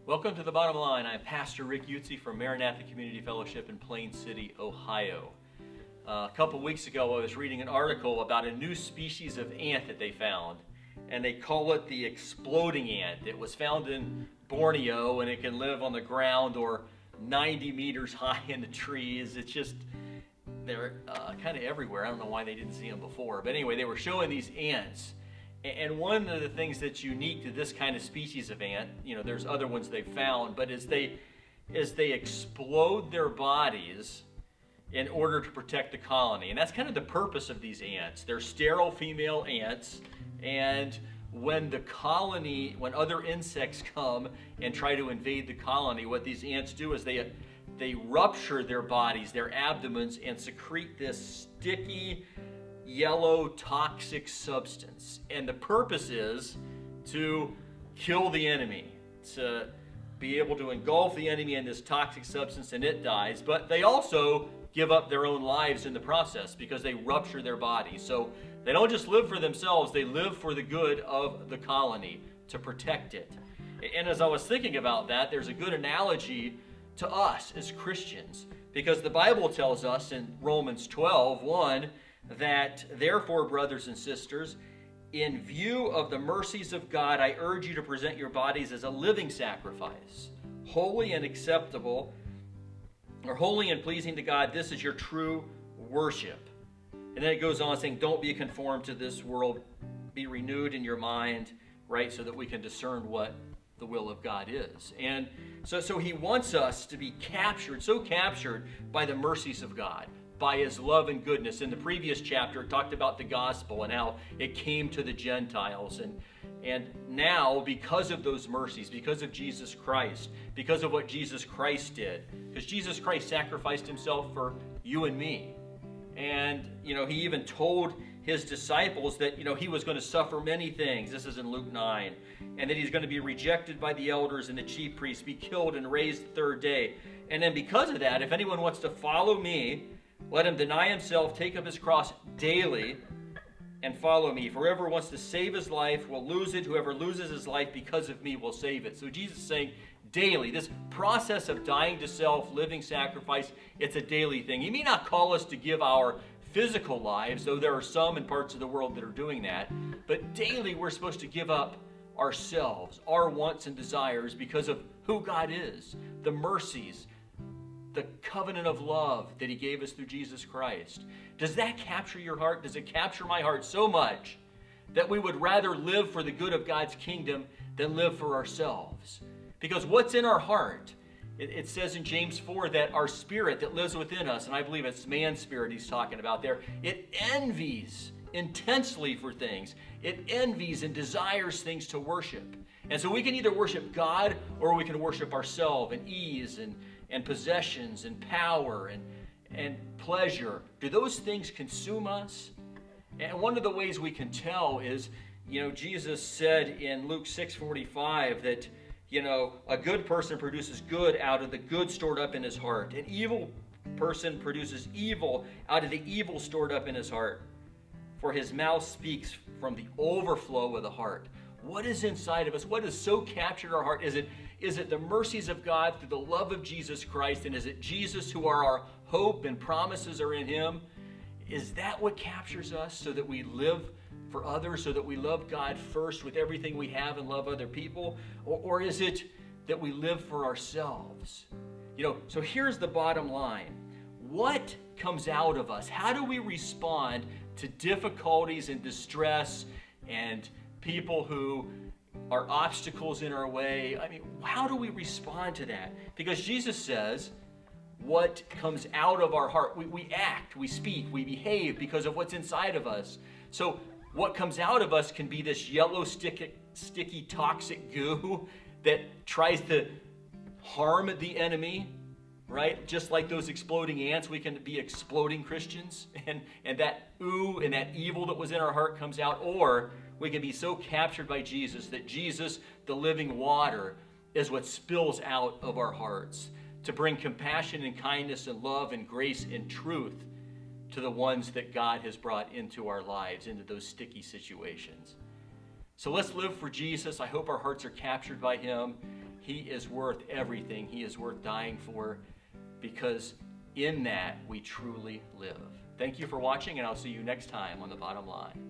Welcome to The Bottom Line. I'm Pastor Rick Utze from Maranatha Community Fellowship in Plain City, Ohio. A couple weeks ago, I was reading an article about a new species of ant that they found, and they call it the exploding ant. It was found in Borneo, and it can live on the ground or 90 meters high in the trees. It's just, they're kind of everywhere. I don't know why they didn't see them before. But anyway, they were showing these ants. And one of the things that's unique to this kind of species of ant, there's other ones they've found, but as they explode their bodies in order to protect the colony. And that's kind of the purpose of these ants. They're sterile female ants, and when other insects come and try to invade the colony, what these ants do is they rupture their bodies, their abdomens, and secrete this sticky, yellow toxic substance. And the purpose is to kill the enemy, to be able to engulf the enemy in this toxic substance and it dies. But they also give up their own lives in the process because they rupture their bodies. So they don't just live for themselves, they live for the good of the colony, to protect it. And as I was thinking about that, there's a good analogy to us as Christians, because the Bible tells us in Romans 12:1 that, therefore, brothers and sisters, in view of the mercies of God, I urge you to present your bodies as a living sacrifice, holy and acceptable, or holy and pleasing to God. This is your true worship. And then it goes on saying, don't be conformed to this world, be renewed in your mind, right, so that we can discern what the will of God is. And so he wants us to be captured by the mercies of God, by his love and goodness. In the previous chapter, it talked about the gospel and how it came to the Gentiles. And now, because of those mercies, because of Jesus Christ, because of what Jesus Christ did, because Jesus Christ sacrificed himself for you and me. And, he even told his disciples that, he was going to suffer many things. This is in Luke 9. And that he's going to be rejected by the elders and the chief priests, be killed and raised the third day. And then because of that, if anyone wants to follow me, let him deny himself, take up his cross daily, and follow me. For whoever wants to save his life will lose it. Whoever loses his life because of me will save it. So Jesus is saying daily, this process of dying to self, living sacrifice, it's a daily thing. He may not call us to give our physical lives, though there are some in parts of the world that are doing that. But daily we're supposed to give up ourselves, our wants and desires, because of who God is, the mercies, the covenant of love that he gave us through Jesus Christ. Does that capture your heart? Does it capture my heart so much that we would rather live for the good of God's kingdom than live for ourselves? Because what's in our heart? It says in James 4 that our spirit that lives within us, and I believe it's man's spirit he's talking about there, it envies intensely for things. It envies and desires things to worship. And so we can either worship God or we can worship ourselves and ease and possessions and power and pleasure. Do those things consume us? And one of the ways we can tell is, Jesus said in Luke 6:45 that, a good person produces good out of the good stored up in his heart. An evil person produces evil out of the evil stored up in his heart. For his mouth speaks from the overflow of the heart. What is inside of us? What has so captured our heart? Is it the mercies of God through the love of Jesus Christ? And is it Jesus who are our hope and promises are in him? Is that what captures us so that we live for others, so that we love God first with everything we have and love other people? Or is it that we live for ourselves? So here's the bottom line. What comes out of us? How do we respond to difficulties and distress and people who are obstacles in our way? How do we respond to that? Because Jesus says what comes out of our heart, we act, we speak, we behave because of what's inside of us. So what comes out of us can be this yellow, sticky, toxic goo that tries to harm the enemy, right? Just like those exploding ants, we can be exploding Christians, and that ooh and that evil that was in our heart comes out. Or we can be so captured by Jesus that Jesus, the living water, is what spills out of our hearts to bring compassion and kindness and love and grace and truth to the ones that God has brought into our lives, into those sticky situations. So let's live for Jesus. I hope our hearts are captured by him. He is worth everything. He is worth dying for, because in that we truly live. Thank you for watching, and I'll see you next time on The Bottom Line.